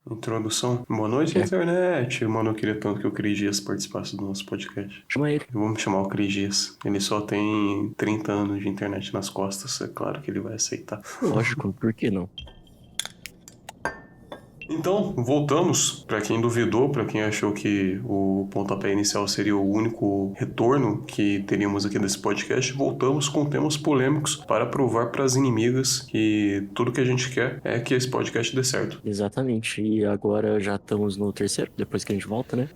Introdução. Boa noite, É, internet. Mano, eu queria tanto que o Cris Dias participasse do nosso podcast. chama ele. Vamos chamar o Cris Dias. Ele só tem 30 anos de internet nas costas. É claro que ele vai aceitar. Lógico, por que não? Então, voltamos. Para quem duvidou, para quem achou que o pontapé inicial seria o único retorno que teríamos aqui desse podcast, voltamos com temas polêmicos para provar para as inimigas que tudo que a gente quer é que esse podcast dê certo. Exatamente. E agora já estamos no terceiro, depois que a gente volta, né?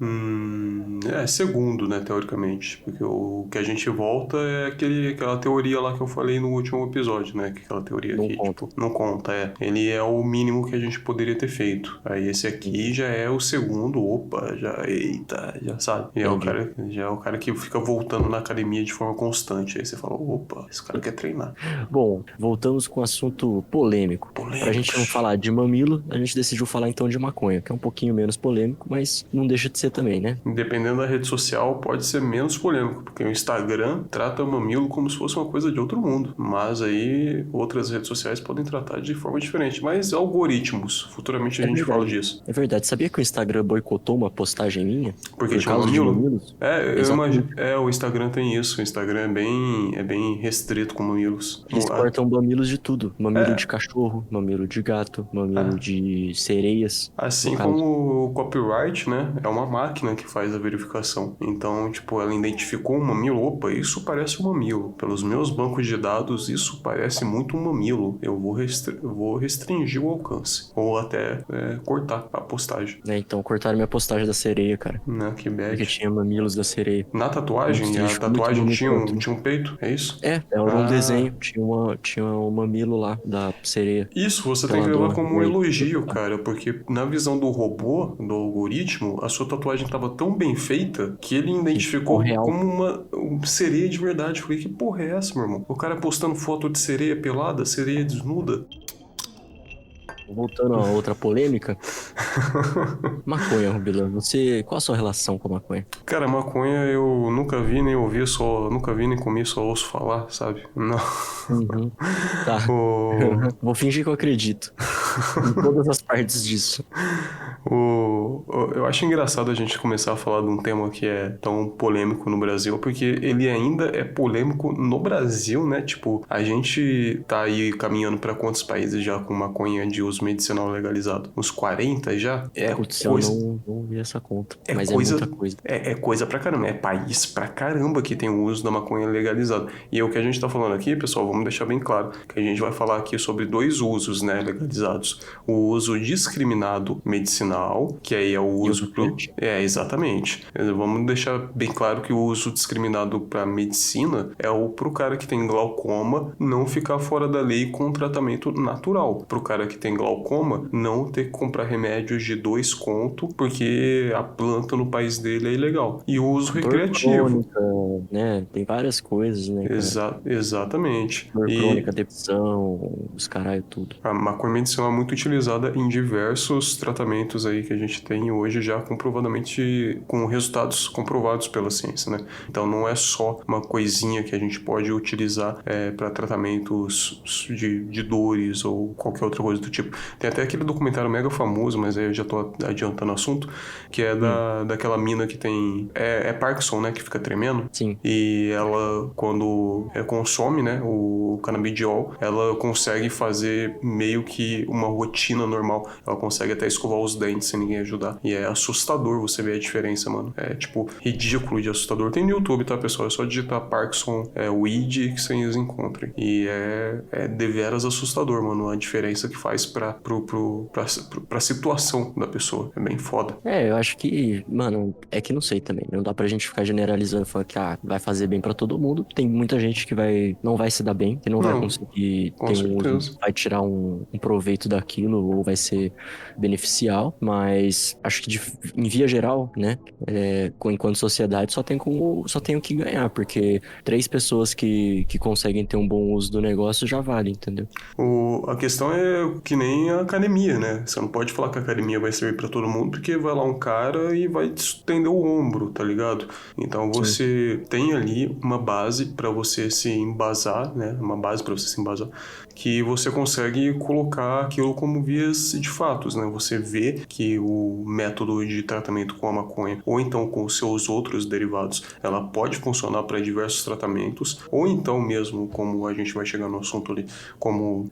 Segundo, né, teoricamente. Porque o que a gente volta é aquela teoria lá que eu falei no último episódio, né? Que aquela teoria Não que, conta. tipo, não conta, é. Ele é o mínimo que a gente poderia ter feito. Aí esse aqui já é o segundo, opa, já, eita, já sabe. Entendi. Já é o cara que fica voltando na academia de forma constante. Aí você fala, opa, esse cara quer treinar. Bom, voltamos com o assunto polêmico. Pra gente não Polêmicos. falar de mamilo, a gente decidiu falar então de maconha, que é um pouquinho menos polêmico, mas não deixa de ser também, né? Dependendo da rede social, pode ser menos polêmico, porque o Instagram trata o mamilo como se fosse uma coisa de outro mundo. Mas aí outras redes sociais podem tratar de forma diferente. Mas algoritmos, futuramente a É gente fala verdade. disso. É verdade. Sabia que o Instagram boicotou uma postagem minha Porque por tinha um causa de mamilo? mamilos? Eu imagino. Exatamente. O Instagram tem isso. O Instagram é bem restrito com mamilos. Eles cortam mamilos de tudo. Mamilo de É, cachorro, mamilo de gato, mamilo é. de sereias, no Assim caso. como o copyright, né? É uma máquina que faz a verificação. Então, tipo, ela identificou um mamilo. Opa, isso parece um mamilo. Pelos meus bancos de dados, isso parece muito um mamilo. Eu vou restringir o alcance. Ou até cortar a postagem. Né? Então cortaram minha postagem da sereia, cara. Né? Que Porque bad. tinha mamilos da sereia. Na Um tatuagem, a estilístico muito tatuagem bonito na altura. tinha um peito? É isso? Era um Ah, desenho, tinha um mamilo lá da sereia. isso você tem que levar Peladona. como E um aí, elogio, cara, porque na visão do robô, do algoritmo, a sua tatuagem estava tão bem feita que ele que ficou identificou real. como uma sereia de verdade. Eu falei, que porra é essa, meu irmão? O cara postando foto de sereia pelada, sereia desnuda. Voltando a outra polêmica, maconha, Rubilão. Qual a sua relação com a maconha? Cara, maconha eu nunca vi nem ouvi, nunca vi nem comi, só ouço falar, sabe? Não. Uhum. Tá. O, Vou fingir que eu acredito. Em todas as partes disso. eu acho engraçado a gente começar a falar de um tema que é tão polêmico no Brasil, porque ele ainda é polêmico no Brasil, né? Tipo, a gente tá aí caminhando pra quantos países já com maconha de uso medicinal legalizado? Uns 40 já? Putz, eu não vi essa conta. É Mas é muita coisa. coisa. É coisa pra caramba, é país pra caramba que tem o uso da maconha legalizado. E o que a gente tá falando aqui, pessoal, vamos deixar bem claro, que a gente vai falar aqui sobre dois usos, né, legalizados. O uso discriminado medicinal, que aí é o E o uso pro... recreativo? Exatamente. Vamos deixar bem claro que o uso discriminado pra medicina é o pro cara que tem glaucoma não ficar fora da lei com tratamento natural. Pro cara que tem glaucoma não ter que comprar remédios de 2 conto, porque a planta no país dele é ilegal. E o uso Dor recreativo. crônica, né? Tem várias coisas, né, cara? Exatamente. Dor E crônica, depressão, os caralho, tudo. a maconha medicinal é muito utilizada em diversos tratamentos aí que a gente tem hoje já comprovadamente com resultados comprovados pela ciência, né? Então não é só uma coisinha que a gente pode utilizar para tratamentos de dores ou qualquer outra coisa do tipo. Tem até aquele documentário mega famoso, mas aí eu já tô adiantando o assunto, que é daquela mina que tem... É Parkinson, né? Que fica tremendo. Sim. E ela, quando consome, né, o canabidiol, ela consegue fazer meio que uma rotina normal. Ela consegue até escovar os dentes sem ninguém ajudar. E é assustador você ver a diferença, mano. É, tipo, ridículo de assustador. Tem no YouTube, tá, pessoal? É só digitar Parkinson, weed, que vocês encontrem. E é deveras assustador, mano, a diferença que faz pra situação da pessoa. É bem foda. Eu acho que, mano, é que não sei também. Não dá pra gente ficar generalizando, falando que vai fazer bem pra todo mundo. Tem muita gente que não vai se dar bem, que não vai Não, conseguir com ter um uso, certeza. vai tirar um proveito daquilo ou vai ser beneficial. Mas acho que em via geral, né, enquanto sociedade, só tem o que ganhar, porque 3 pessoas que conseguem ter um bom uso do negócio já vale, entendeu? A questão é que nem a academia, né? Você não pode falar que a academia vai servir pra todo mundo, porque vai lá um cara e vai te estender o ombro, tá ligado? Então Sim. você tem ali uma base pra você se embasar, né? Uma base pra você se embasar, que você consegue colocar aquilo como vias de fatos, né? Você vê que o método de tratamento com a maconha, ou então com os seus outros derivados, ela pode funcionar para diversos tratamentos, ou então mesmo, como a gente vai chegar no assunto ali, como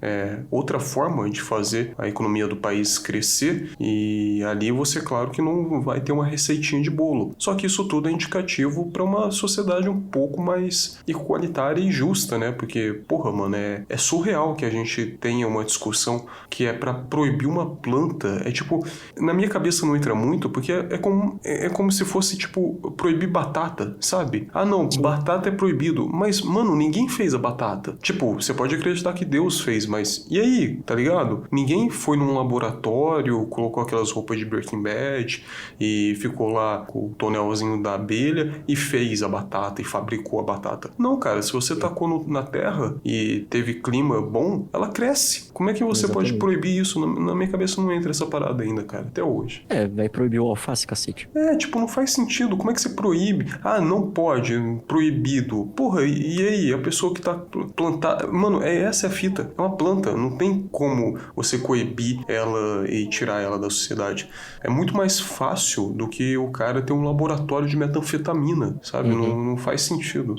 outra forma de fazer a economia do país crescer, e ali você, claro que não vai ter uma receitinha de bolo. Só que isso tudo é indicativo para uma sociedade um pouco mais igualitária e justa, né? Porque, porra, mano, é surreal que a gente tenha uma discussão que é para proibir uma planta. É tipo, na minha cabeça não entra muito, porque é como se fosse, tipo, proibir batata, sabe? Ah, não, Sim. batata é proibido. Mas, mano, ninguém fez a batata. Tipo, você pode acreditar que Deus fez, mas e aí, tá ligado? Ninguém foi num laboratório, colocou aquelas roupas de Breaking Bad e ficou lá com o tonelzinho da abelha e fez a batata e fabricou a batata. Não, cara, se você tacou na terra e teve clima bom, ela cresce. Como é que você pode Exatamente. proibir isso? Na minha cabeça não entra essa parada ainda, cara, até hoje. Vai proibir o alface, cacete. Tipo, não faz sentido. Como é que você proíbe? Ah, não pode, proibido. Porra, e aí? A pessoa que tá plantada. Mano, essa é a fita. É uma planta. Não tem como você coibir ela e tirar ela da sociedade. É muito mais fácil do que o cara ter um laboratório de metanfetamina, sabe? Uhum. Não faz sentido.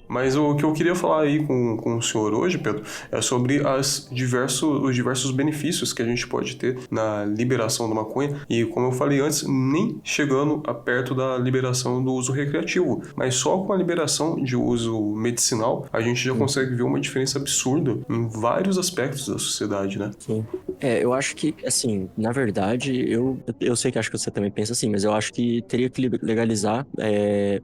Mas o que eu queria falar aí com o senhor hoje, Pedro, é sobre os diversos benefícios que a gente pode ter na liberação da maconha. E como eu falei antes, nem chegando a perto da liberação do uso recreativo, mas só com a liberação de uso medicinal, a gente já consegue ver uma diferença absurda em vários aspectos da sociedade, né? Sim. Eu acho que, assim, na verdade, eu sei que acho que você também pensa assim, mas eu acho que teria que legalizar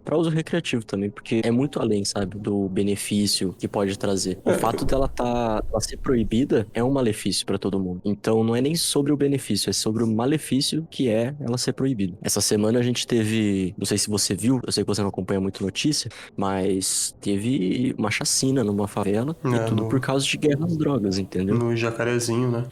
para uso recreativo também, porque é muito além, sabe, do benefício que pode trazer. O fato dela ela ser proibida é um malefício para todo mundo. Então, não é nem sobre o benefício, é sobre o malefício que é ela ser proibida. Essa semana a gente teve, não sei se você viu, eu sei que você não acompanha muito notícia, mas teve uma chacina numa favela e tudo por causa de guerra às drogas, entendeu? No Jacarezinho, né?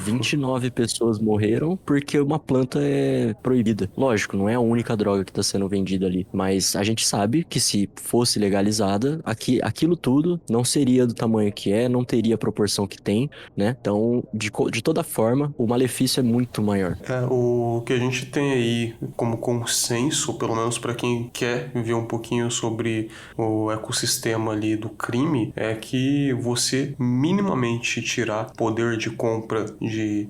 29 pessoas morreram porque uma planta é proibida. Lógico, não é a única droga que está sendo vendida ali, mas a gente sabe que se fosse legalizada, aquilo tudo não seria do tamanho que é, não teria a proporção que tem, né? Então, de toda forma, o malefício é muito maior. O que a gente tem aí como consenso, pelo menos para quem quer ver um pouquinho sobre o ecossistema ali do crime, é que você minimamente tirar poder de compra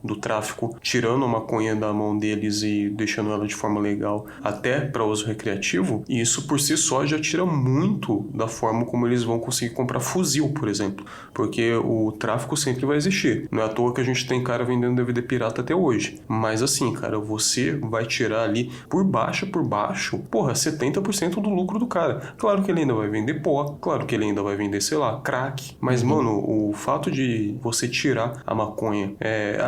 do tráfico, tirando a maconha da mão deles e deixando ela de forma legal até para uso recreativo, e isso por si só já tira muito da forma como eles vão conseguir comprar fuzil, por exemplo, porque o tráfico sempre vai existir. Não é à toa que a gente tem cara vendendo DVD pirata até hoje. Mas assim, cara, você vai tirar ali por baixo, porra, 70% do lucro do cara. Claro que ele ainda vai vender pó, claro que ele ainda vai vender, sei lá, crack. Mas, mano, o fato de você tirar a maconha,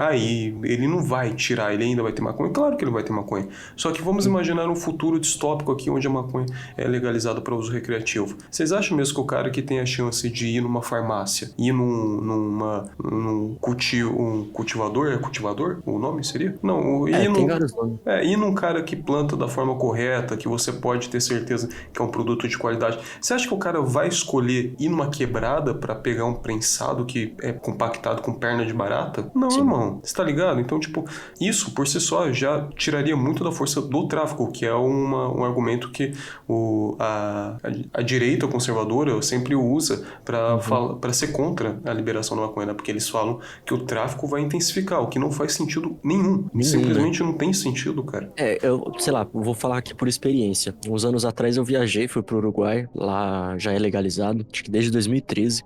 aí ele não vai tirar, ele ainda vai ter maconha? Claro que ele vai ter maconha. Só que vamos imaginar um futuro distópico aqui, onde a maconha é legalizada para uso recreativo. Vocês acham mesmo que o cara que tem a chance de ir numa farmácia, ir num cultivador, é cultivador o nome seria? Não, Tem vários nomes. ir num cara que planta da forma correta, que você pode ter certeza que é um produto de qualidade. Você acha que o cara vai escolher ir numa quebrada para pegar um prensado que é compactado com perna de barata? Não, Sim. irmão. Você tá ligado? Então, tipo, isso por si só já tiraria muito da força do tráfico, que é um argumento que a direita conservadora sempre usa para ser contra a liberação da maconha, né? Porque eles falam que o tráfico vai intensificar, o que não faz sentido nenhum. Né? Simplesmente não tem sentido, cara. Eu, sei lá, vou falar aqui por experiência. Uns anos atrás eu viajei, fui pro Uruguai, lá já é legalizado, acho que desde 2013.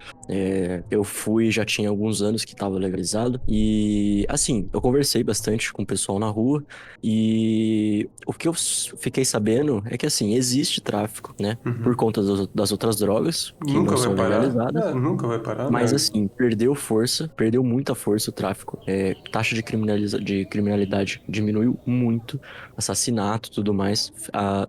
Eu fui, já tinha alguns anos que tava legalizado. E, assim, eu conversei bastante com o pessoal na rua e o que eu fiquei sabendo é que, assim, existe tráfico, né? Por conta das outras drogas que Nunca não vai são parar. legalizadas. Nunca vai parar, Mas né? assim, perdeu muita força o tráfico. Taxa de criminalidade diminuiu muito, assassinato e tudo mais.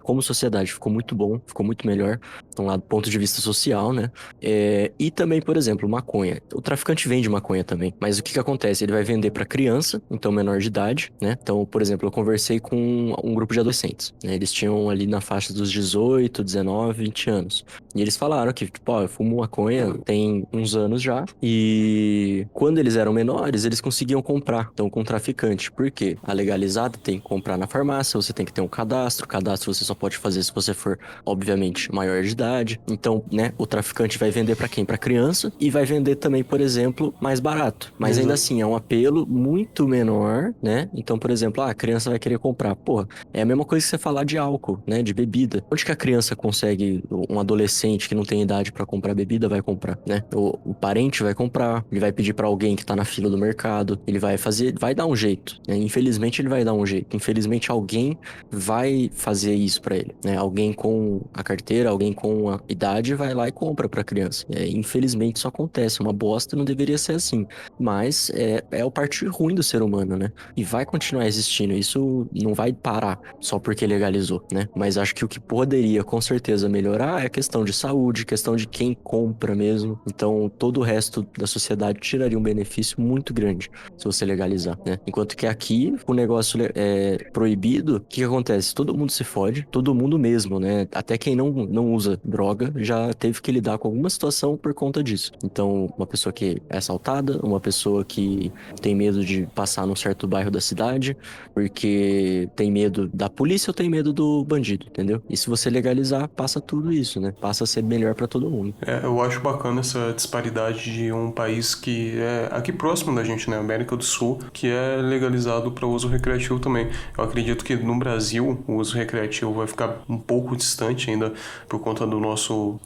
Como sociedade ficou muito bom, ficou muito melhor, então, lá do ponto de vista social, né? E também, por exemplo, maconha. O traficante vende maconha também, mas o que acontece? Ele vai vender para criança, então menor de idade, né? Então, por exemplo, eu conversei com um grupo de adolescentes, né? Eles tinham ali na faixa dos 18, 19, 20 anos. E eles falaram que, tipo, ó, eu fumo maconha tem uns anos já. E quando eles eram menores, eles conseguiam comprar. Então, com traficante. Por quê? A legalizada tem que comprar na farmácia, você tem que ter um cadastro. Cadastro você só pode fazer se você for, obviamente, maior de idade. Então, né, o traficante vai vender pra quem? Pra criança. E vai vender também, por exemplo, mais barato. Mas ainda Exato. assim, é um apelo muito menor, né? Então, por exemplo, a criança vai querer comprar. Porra, é a mesma coisa que você falar de álcool, né? De bebida. Onde que a criança consegue, um adolescente que não tem idade pra comprar bebida vai comprar, né? O parente vai comprar, ele vai pedir pra alguém que tá na fila do mercado, ele vai fazer, vai dar um jeito, né? Infelizmente ele vai dar um jeito. Infelizmente alguém vai fazer isso pra ele, né? Alguém com a carteira, alguém com a idade vai lá e compra pra criança. Infelizmente isso acontece, uma bosta, não deveria ser assim. Mas é o parte ruim do ser humano, né? E vai continuar existindo. Isso não vai parar só porque legalizou, né? Mas acho que o que poderia com certeza melhorar é a questão de saúde, questão de quem compra mesmo. Então, todo o resto da sociedade tiraria um benefício muito grande se você legalizar, né? Enquanto que aqui, o negócio é proibido, o que acontece? Todo mundo se fode, todo mundo mesmo, né? Até quem não usa droga já teve que lidar com alguma situação por conta disso. Então, uma pessoa que é assaltada, uma pessoa que tem medo de passar num certo bairro da cidade, porque tem medo da polícia ou tem medo do bandido, entendeu? E se você legalizar, passa tudo isso, né? Passa a ser melhor pra todo mundo. Eu acho bacana essa disparidade de um país que é aqui próximo da gente, né, América do Sul, que é legalizado para uso recreativo também. Eu acredito que no Brasil o uso recreativo vai ficar um pouco distante ainda por conta do nosso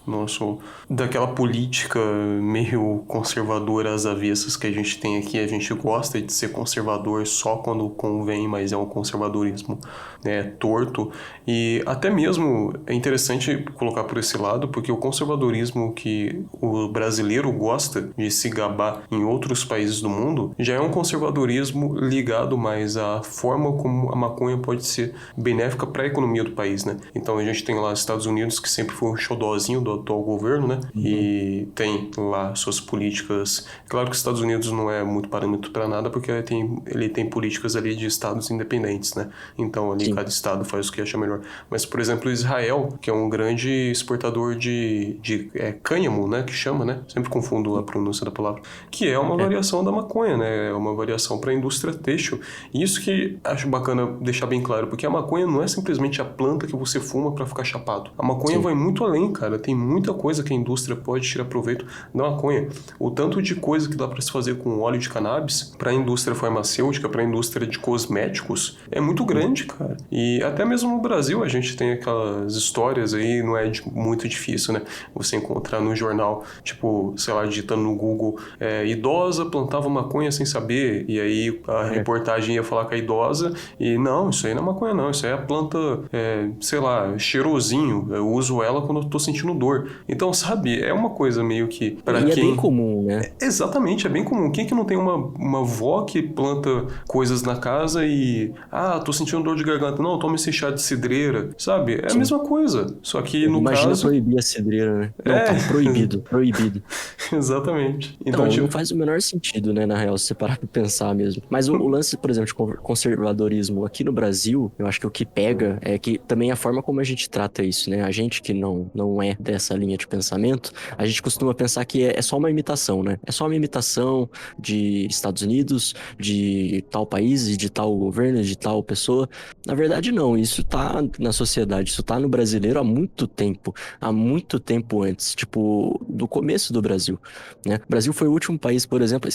daquela política meio conservadora às avessas que a gente tem aqui. A gente gosta de ser conservador só quando convém, mas é um conservadorismo, né, torto. E até mesmo é interessante colocar por esse lado, porque o conservadorismo que o brasileiro gosta de se gabar em outros países do mundo já é um conservadorismo ligado mais à forma como a maconha pode ser benéfica para a economia do país, né? Então a gente tem lá os Estados Unidos, que sempre foi um xodózinho do atual governo, né? E tem lá suas políticas. Claro que os Estados Unidos não é muito parâmetro para nada, porque ele tem políticas ali de estados independentes, né? Então ali cada estado faz o que acha melhor. Mas, por exemplo, Israel, que é um grande exportador de cânhamo, né? Que chama, né? Sempre confundo a pronúncia da palavra. Que é uma variação da maconha, né? É uma variação para a indústria têxtil. E isso que acho bacana deixar bem claro, porque a maconha não é simplesmente a planta que você fuma para ficar chapado. A maconha vai muito além, cara. Tem muita coisa que a indústria pode tirar proveito da maconha. O tanto de coisa que dá para se fazer com óleo de cannabis para a indústria farmacêutica, para a indústria de cosméticos, é muito grande, cara. E até mesmo no Brasil a gente tem aquelas histórias aí, não é muito difícil, né? Você encontrar no jornal, tipo, sei lá, digitando no Google, idosa plantava maconha sem saber, e aí a reportagem ia falar com a idosa, e não, isso aí não é maconha não, isso aí é a planta, sei lá, cheirosinho, eu uso ela quando eu tô sentindo dor. Então, sabe, é uma coisa meio que, pra E quem... é bem comum, né? Exatamente, é bem comum. Quem que não tem uma avó que planta coisas na casa e... Ah, tô sentindo dor de garganta. Não, toma esse chá de cidreira, sabe? É a mesma coisa. Só que no Imagina caso... proibir a cidreira, né? Não, tá proibido, proibido. Exatamente. Então, Não, tipo... não faz o menor sentido, né, na real, se você parar pra pensar mesmo. Mas o lance, por exemplo, de conservadorismo aqui no Brasil, eu acho que o que pega é que também a forma como a gente trata isso, né? A gente que não é dessa linha de pensamento, a gente costuma pensar que é só uma imitação, né? É só uma imitação de Estados Unidos, de tal país, e de tal governo, de tal pessoa. Na verdade, não. Isso tá na sociedade, isso tá no brasileiro há muito tempo antes, tipo, do começo do Brasil, né? O Brasil foi o último país, por exemplo,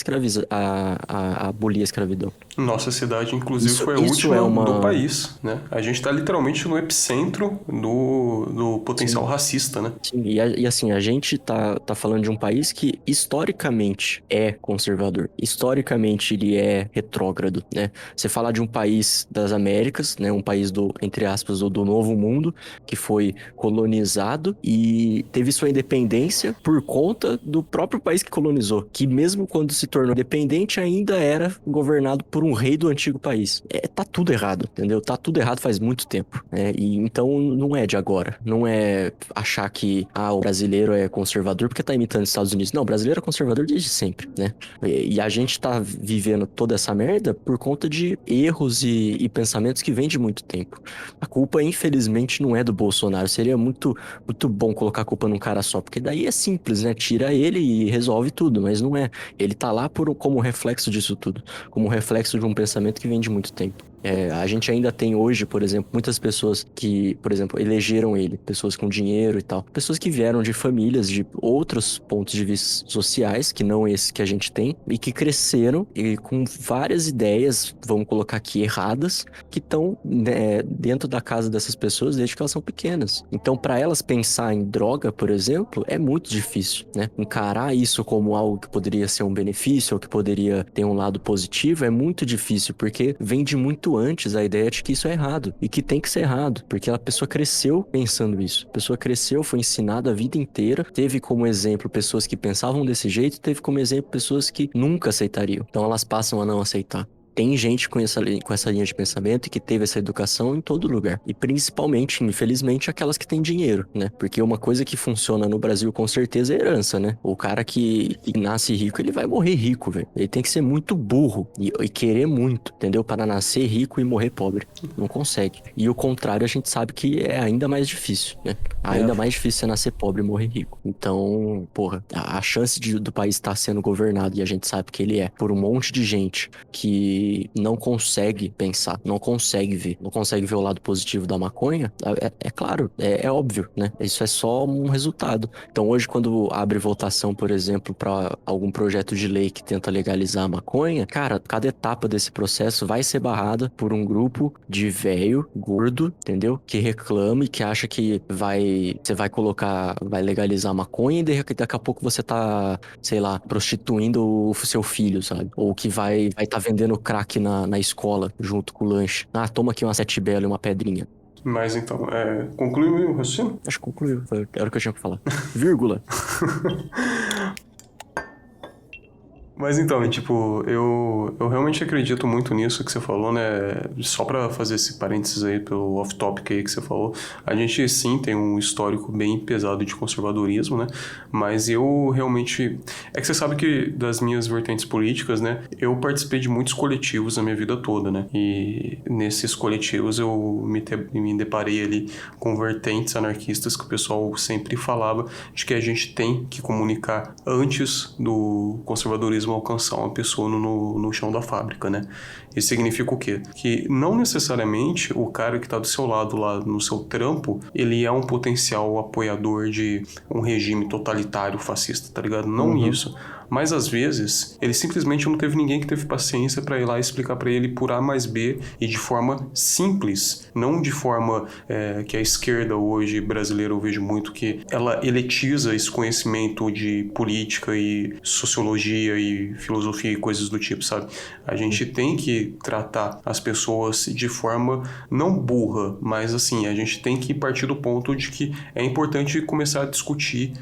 a abolir a escravidão. Nossa cidade, inclusive, foi a Isso é última do uma... país, né? A gente tá literalmente no epicentro do potencial racista, né? Sim, e assim, a gente tá falando de um país que historicamente é conservador. Historicamente ele é retrógrado, né? Você falar de um país das Américas, né? Um país entre aspas, do Novo Mundo, que foi colonizado e teve sua independência por conta do próprio país que colonizou, que mesmo quando se tornou independente ainda era governado por um rei do antigo país. Tá tudo errado, entendeu? Tá tudo errado faz muito tempo, né? E então não é de agora, não é achar que o brasileiro é conservador porque tá imitando os Estados Unidos. Não, o brasileiro é conservador desde sempre, né? E a gente tá vivendo toda essa merda por conta de erros e pensamentos que vêm de muito tempo. A culpa, infelizmente, não é do Bolsonaro. Seria muito, muito bom colocar colocar a culpa num cara só, porque daí é simples, né? Tira ele e resolve tudo, mas não é. Ele tá lá como reflexo disso tudo, como reflexo de um pensamento que vem de muito tempo. A gente ainda tem hoje, por exemplo, muitas pessoas que, por exemplo, elegeram ele, pessoas com dinheiro e tal, pessoas que vieram de famílias de outros pontos de vista sociais, que não esse que a gente tem, e que cresceram e com várias ideias, vamos colocar aqui, erradas, que estão, né, dentro da casa dessas pessoas desde que elas são pequenas. Então, para elas pensar em droga, por exemplo, é muito difícil, né? Encarar isso como algo que poderia ser um benefício ou que poderia ter um lado positivo é muito difícil, porque vem de muito antes a ideia de que isso é errado e que tem que ser errado, porque a pessoa cresceu pensando isso. A pessoa cresceu, foi ensinada a vida inteira, teve como exemplo pessoas que pensavam desse jeito, teve como exemplo pessoas que nunca aceitariam. Então elas passam a não aceitar. Tem gente com essa linha de pensamento e que teve essa educação em todo lugar. E principalmente, infelizmente, aquelas que têm dinheiro, né? Porque uma coisa que funciona no Brasil com certeza é herança, né? O cara que nasce rico, ele vai morrer rico, velho. Ele tem que ser muito burro e querer muito, entendeu? Para nascer rico e morrer pobre. Não consegue. E o contrário, a gente sabe que é ainda mais difícil, né? Ainda mais difícil você nascer pobre e morrer rico. Então, porra, a chance do país estar sendo governado, e a gente sabe que ele é, por um monte de gente que não consegue pensar, não consegue ver o lado positivo da maconha, é claro, é óbvio, né? Isso é só um resultado. Então hoje, quando abre votação, por exemplo, para algum projeto de lei que tenta legalizar a maconha, cara, cada etapa desse processo vai ser barrada por um grupo de velho, gordo, entendeu? Que reclama e que acha que você vai legalizar a maconha e daqui a pouco você tá, sei lá, prostituindo o seu filho, sabe? Ou que vai tá vendendo crack na escola, junto com o lanche. Ah, toma aqui uma sete belo e uma pedrinha. Mas então, concluiu o raciocínio? Acho que concluiu, era o que eu tinha que falar. Vírgula. Mas então, tipo, eu realmente acredito muito nisso que você falou, né? Só pra fazer esse parênteses aí pelo off-topic aí que você falou, a gente sim tem um histórico bem pesado de conservadorismo, né? Mas eu realmente... É que você sabe que das minhas vertentes políticas, né? Eu participei de muitos coletivos na minha vida toda, né? E nesses coletivos eu me deparei ali com vertentes anarquistas que o pessoal sempre falava de que a gente tem que comunicar antes do conservadorismo alcançar uma pessoa no chão da fábrica, né? Isso significa o quê? Que não necessariamente o cara que tá do seu lado lá no seu trampo, ele é um potencial apoiador de um regime totalitário fascista, tá ligado? Não isso. Mas às vezes, ele simplesmente não teve ninguém que teve paciência pra ir lá e explicar pra ele por A mais B e de forma simples, não de forma que a esquerda hoje brasileira eu vejo muito que ela elitiza esse conhecimento de política e sociologia e filosofia e coisas do tipo, sabe? A gente tem que tratar as pessoas de forma não burra, mas assim, a gente tem que partir do ponto de que é importante começar a discutir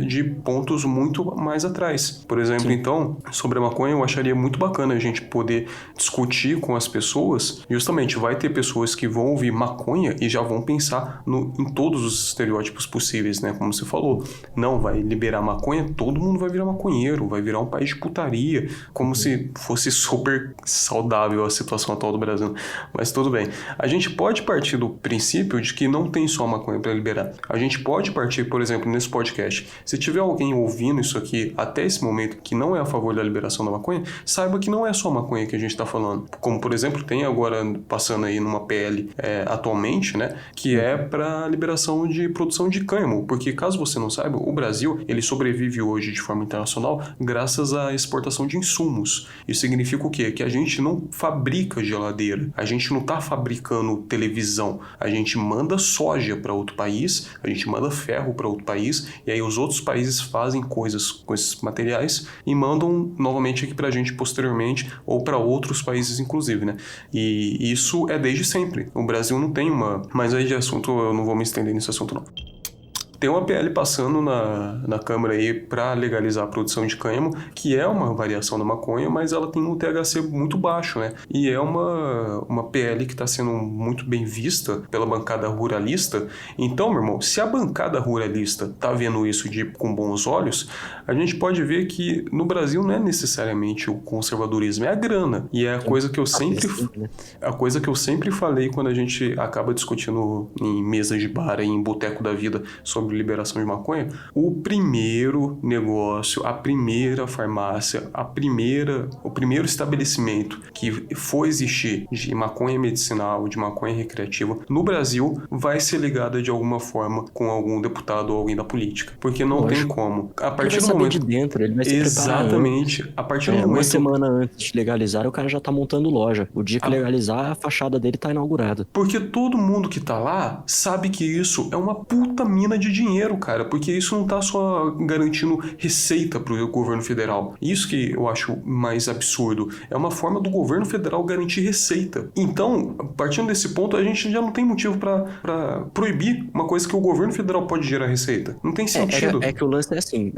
de pontos muito mais atrás. Por exemplo, então, sobre a maconha, eu acharia muito bacana a gente poder discutir com as pessoas. Justamente, vai ter pessoas que vão ouvir maconha e já vão pensar em todos os estereótipos possíveis, né? Como você falou, não vai liberar maconha, todo mundo vai virar maconheiro, vai virar um país de putaria, como se fosse super saudável a situação atual do Brasil. Mas tudo bem. A gente pode partir do princípio de que não tem só maconha para liberar. A gente pode partir, por exemplo, nesse podcast. Se tiver alguém ouvindo isso aqui até esse momento que não é a favor da liberação da maconha, saiba que não é só maconha que a gente está falando. Como, por exemplo, tem agora passando aí numa PL atualmente, né, que é para liberação de produção de cânhamo, porque caso você não saiba, o Brasil, ele sobrevive hoje de forma internacional graças à exportação de insumos. Isso significa o quê? Que a gente não fabrica geladeira, a gente não está fabricando televisão, a gente manda soja para outro país, a gente manda ferro para outro país, e aí os outros países fazem coisas com esses materiais e mandam novamente aqui pra gente posteriormente ou para outros países inclusive, né? E isso é desde sempre. O Brasil não tem uma... Mas aí de assunto eu não vou me estender nesse assunto não. Tem uma PL passando na Câmara aí para legalizar a produção de cânhamo, que é uma variação da maconha, mas ela tem um THC muito baixo, né? E é uma PL que está sendo muito bem vista pela bancada ruralista. Então, meu irmão, se a bancada ruralista tá vendo isso com bons olhos, a gente pode ver que no Brasil não é necessariamente o conservadorismo, é a grana. E é a coisa que eu sempre falei quando a gente acaba discutindo em mesas de bar, em boteco da vida, sobre sobre liberação de maconha, o primeiro negócio, a primeira farmácia, o primeiro estabelecimento que for existir de maconha medicinal, de maconha recreativa no Brasil, vai ser ligada de alguma forma com algum deputado ou alguém da política. Porque não tem como. A partir do momento... de dentro, ele vai se preparar antes. Exatamente. A partir do momento... Uma semana antes de legalizar, o cara já tá montando loja. O dia que legalizar, a fachada dele tá inaugurada. Porque todo mundo que tá lá sabe que isso é uma puta mina de dinheiro, cara. Porque isso não tá só garantindo receita pro governo federal. Isso que eu acho mais absurdo. É uma forma do governo federal garantir receita. Então, partindo desse ponto, a gente já não tem motivo pra proibir uma coisa que o governo federal pode gerar receita. Não tem sentido. É que o lance é assim,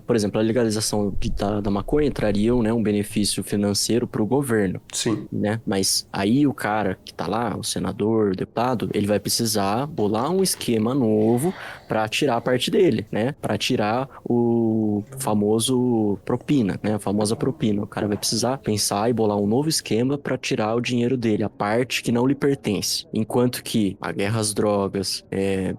por exemplo, a legalização da maconha traria, né, um benefício financeiro pro governo. Sim. Né? Mas aí o cara que tá lá, o senador, o deputado, ele vai precisar bolar um esquema novo pra tirar a parte dele, né? Pra tirar o famoso propina, né? A famosa propina. O cara vai precisar pensar e bolar um novo esquema pra tirar o dinheiro dele, a parte que não lhe pertence. Enquanto que a guerra às drogas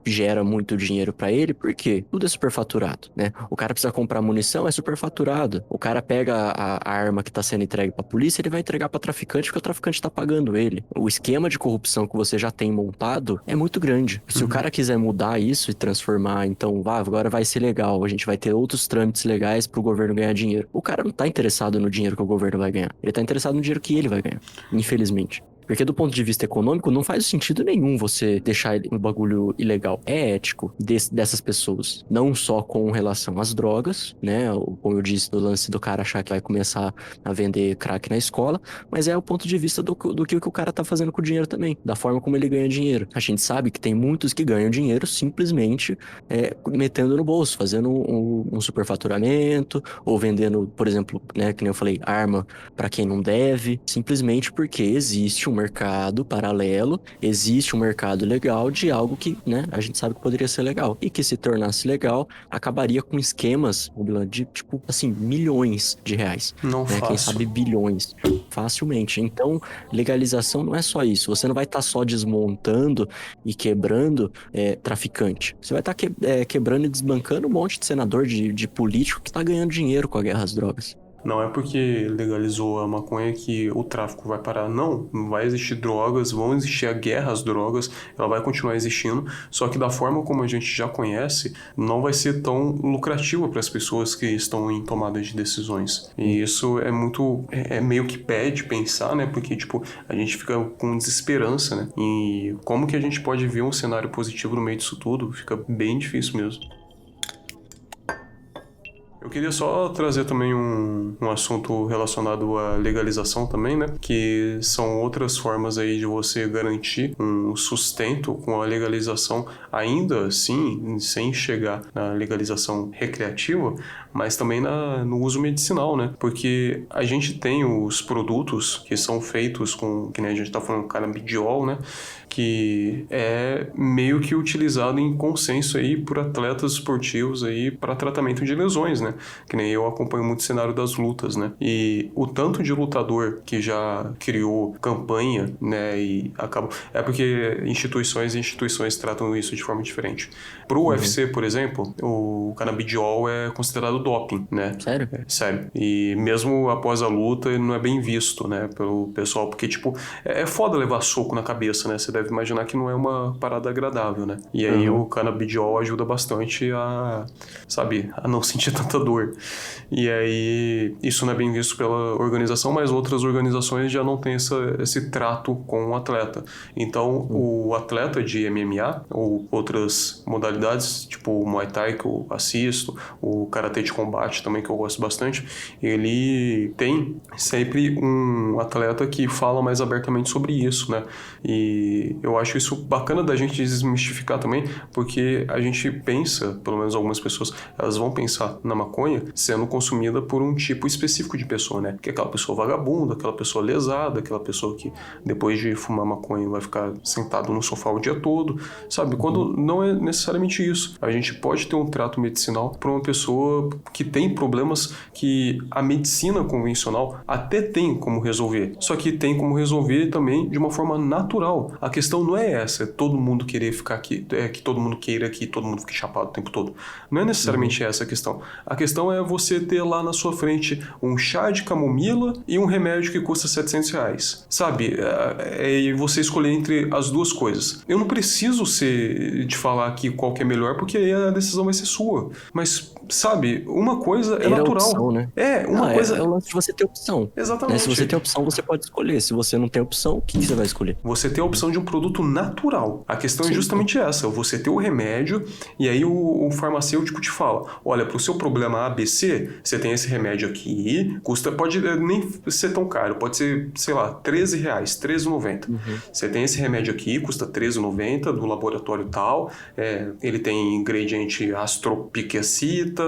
gera muito dinheiro pra ele, porque tudo é superfaturado, né? O cara precisa comprar munição, é superfaturado. O cara pega a arma que tá sendo entregue pra polícia, ele vai entregar pra traficante, porque o traficante tá pagando ele. O esquema de corrupção que você já tem montado é muito grande. Se o cara quiser mudar isso e transformar, então, agora vai ser legal, a gente vai ter outros trâmites legais pro governo ganhar dinheiro. O cara não tá interessado no dinheiro que o governo vai ganhar. Ele tá interessado no dinheiro que ele vai ganhar. Infelizmente. Porque do ponto de vista econômico, não faz sentido nenhum você deixar um bagulho ilegal. É ético dessas pessoas. Não só com relação às drogas, né? Como eu disse, do lance do cara achar que vai começar a vender crack na escola, mas é o ponto de vista do que o cara tá fazendo com o dinheiro também. Da forma como ele ganha dinheiro. A gente sabe que tem muitos que ganham dinheiro simplesmente metendo no bolso, fazendo um superfaturamento, ou vendendo, por exemplo, né, que nem eu falei, arma pra quem não deve, simplesmente porque existe um mercado paralelo, existe um mercado legal de algo que, né, a gente sabe que poderia ser legal. E que se tornasse legal, acabaria com esquemas de, tipo, assim, milhões de reais. Não né? fácil. Quem sabe bilhões. Facilmente. Então, legalização não é só isso. Você não vai estar só desmontando e quebrando traficante. Você vai estar quebrando e desbancando um monte de senador, de político que está ganhando dinheiro com a guerra às drogas. Não é porque legalizou a maconha que o tráfico vai parar. Não vai existir drogas, vão existir a guerra às drogas, ela vai continuar existindo, só que da forma como a gente já conhece, não vai ser tão lucrativa para as pessoas que estão em tomada de decisões. E isso é meio que pede pensar, né? Porque, tipo, a gente fica com desesperança, né? E como que a gente pode ver um cenário positivo no meio disso tudo? Fica bem difícil mesmo. Eu queria só trazer também um assunto relacionado à legalização também, né? Que são outras formas aí de você garantir um sustento com a legalização, ainda assim, sem chegar na legalização recreativa, mas também no uso medicinal, né? Porque a gente tem os produtos que são feitos com, que nem a gente tá falando, canabidiol, né? Que é meio que utilizado em consenso aí por atletas esportivos aí para tratamento de lesões, né? Que nem eu acompanho muito o cenário das lutas, né? E o tanto de lutador que já criou campanha, né? E acabou... É porque instituições tratam isso de forma diferente. Pro UFC, por exemplo, o canabidiol é considerado doping, né? Sério? Sério. E mesmo após a luta, ele não é bem visto, né? Pelo pessoal, porque, tipo, é foda levar soco na cabeça, né? Você deve imaginar que não é uma parada agradável, né? E aí o canabidiol ajuda bastante a não sentir tanta dor. E aí isso não é bem visto pela organização, mas outras organizações já não têm esse trato com o atleta. Então o atleta de MMA ou outras modalidades, tipo o Muay Thai, que eu assisto, o Karatê de combate também, que eu gosto bastante, ele tem sempre um atleta que fala mais abertamente sobre isso, né? E eu acho isso bacana da gente desmistificar também, porque a gente pensa, pelo menos algumas pessoas, elas vão pensar na maconha maconha sendo consumida por um tipo específico de pessoa, né? Que é aquela pessoa vagabunda, aquela pessoa lesada, aquela pessoa que depois de fumar maconha vai ficar sentado no sofá o dia todo, sabe? Quando não é necessariamente isso. A gente pode ter um trato medicinal para uma pessoa que tem problemas que a medicina convencional até tem como resolver, só que tem como resolver também de uma forma natural. A questão não é essa, é todo mundo querer ficar aqui, é que todo mundo queira que todo mundo fique chapado o tempo todo. Não é necessariamente essa a questão. A questão é você ter lá na sua frente um chá de camomila e um remédio que custa R$700, sabe? E você escolher entre as duas coisas. Eu não preciso te falar aqui qual que é melhor, porque aí a decisão vai ser sua. Mas, sabe, uma coisa é natural. Opção, né? Coisa... É o lance de você ter opção. Exatamente. Né? Se você tem opção, você pode escolher. Se você não tem opção, o que você vai escolher? Você tem a opção de um produto natural. A questão é justamente essa. Você ter o remédio e aí o farmacêutico te fala, olha, pro seu problema ABC, você tem esse remédio aqui, pode nem ser tão caro, pode ser, sei lá, R$13, R$13,90. Você tem esse remédio aqui, custa R$13,90, do laboratório tal, ele tem ingrediente astropicecita,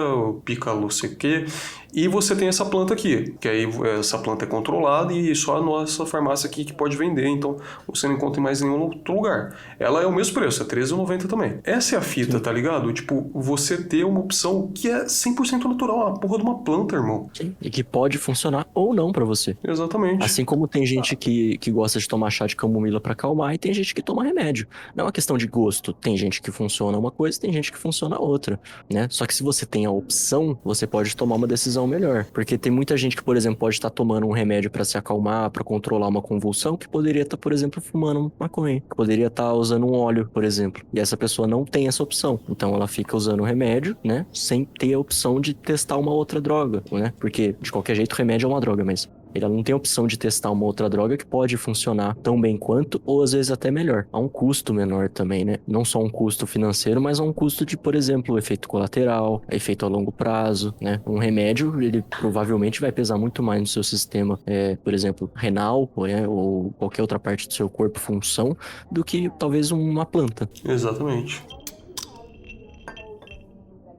picaluceque, e você tem essa planta aqui, que aí essa planta é controlada e só a nossa farmácia aqui que pode vender, então você não encontra em mais nenhum outro lugar. Ela é o mesmo preço, é R$13,90 também. Essa é a fita, tá ligado? Tipo, você ter uma opção que é 100% natural, a porra de uma planta, irmão. Sim. E que pode funcionar ou não pra você. Exatamente. Assim como tem gente que gosta de tomar chá de camomila pra acalmar e tem gente que toma remédio. Não é uma questão de gosto. Tem gente que funciona uma coisa, tem gente que funciona outra, né? Só que se você tem a opção, você pode tomar uma decisão melhor. Porque tem muita gente que, por exemplo, pode estar tomando um remédio pra se acalmar, pra controlar uma convulsão, que poderia estar, por exemplo, fumando maconha. Que poderia estar usando um óleo, por exemplo. E essa pessoa não tem essa opção. Então ela fica usando o remédio, né? Sem ter a opção de testar uma outra droga, né? Porque, de qualquer jeito, o remédio é uma droga, mas ela não tem a opção de testar uma outra droga que pode funcionar tão bem quanto, ou às vezes até melhor. Há um custo menor também, né? Não só um custo financeiro, mas há um custo de, por exemplo, efeito colateral, efeito a longo prazo, né? Um remédio, ele provavelmente vai pesar muito mais no seu sistema, por exemplo, renal, ou qualquer outra parte do seu corpo, função, do que talvez uma planta. Exatamente.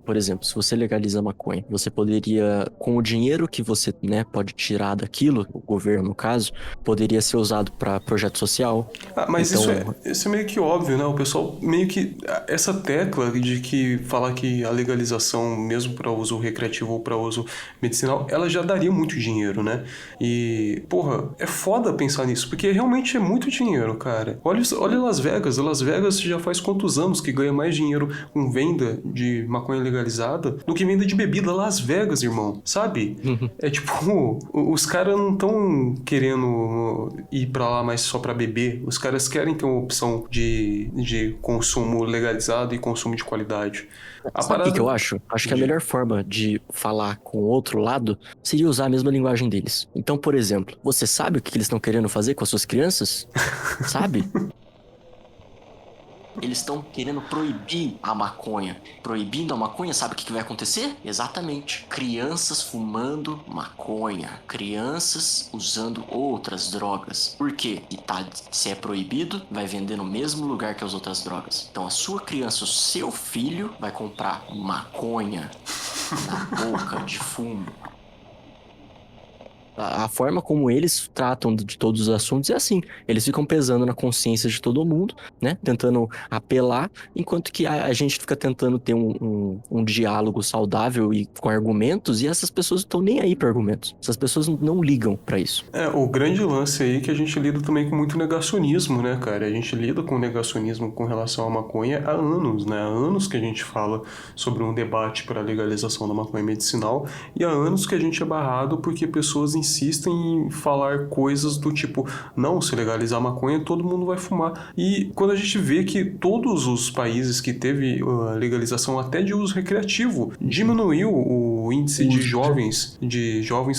Por exemplo, se você legaliza maconha, você poderia, com o dinheiro que você, né, pode tirar daquilo, o governo no caso, poderia ser usado para projeto social. Mas então, isso é meio que óbvio, né? O pessoal meio que... Essa tecla de que falar que a legalização, mesmo para uso recreativo ou para uso medicinal, ela já daria muito dinheiro, né? E, porra, é foda pensar nisso, porque realmente é muito dinheiro, cara. Olha Las Vegas. Las Vegas já faz quantos anos que ganha mais dinheiro com venda de maconha legalizada do que venda de bebida. Las Vegas, irmão, sabe? É tipo, os caras não estão querendo ir pra lá mais só pra beber. Os caras querem ter uma opção de consumo legalizado e consumo de qualidade. Sabe o que eu acho? Acho que a melhor forma de falar com o outro lado seria usar a mesma linguagem deles. Então, por exemplo, você sabe o que eles estão querendo fazer com as suas crianças? Sabe? Eles estão querendo proibir a maconha. Proibindo a maconha, sabe o que vai acontecer? Exatamente. Crianças fumando maconha. Crianças usando outras drogas. Por quê? Se é proibido, vai vender no mesmo lugar que as outras drogas. Então a sua criança, o seu filho, vai comprar maconha na boca de fumo. A forma como eles tratam de todos os assuntos é assim. Eles ficam pesando na consciência de todo mundo, né? Tentando apelar, enquanto que a gente fica tentando ter um diálogo saudável e com argumentos, e essas pessoas não estão nem aí para argumentos. Essas pessoas não ligam para isso. O grande lance aí é que a gente lida também com muito negacionismo, né, cara? A gente lida com negacionismo com relação à maconha há anos, né? Há anos que a gente fala sobre um debate para a legalização da maconha medicinal, e há anos que a gente é barrado porque pessoas insistem em falar coisas do tipo, não, se legalizar a maconha, todo mundo vai fumar. E quando a gente vê que todos os países que teve legalização até de uso recreativo, diminuiu o índice de jovens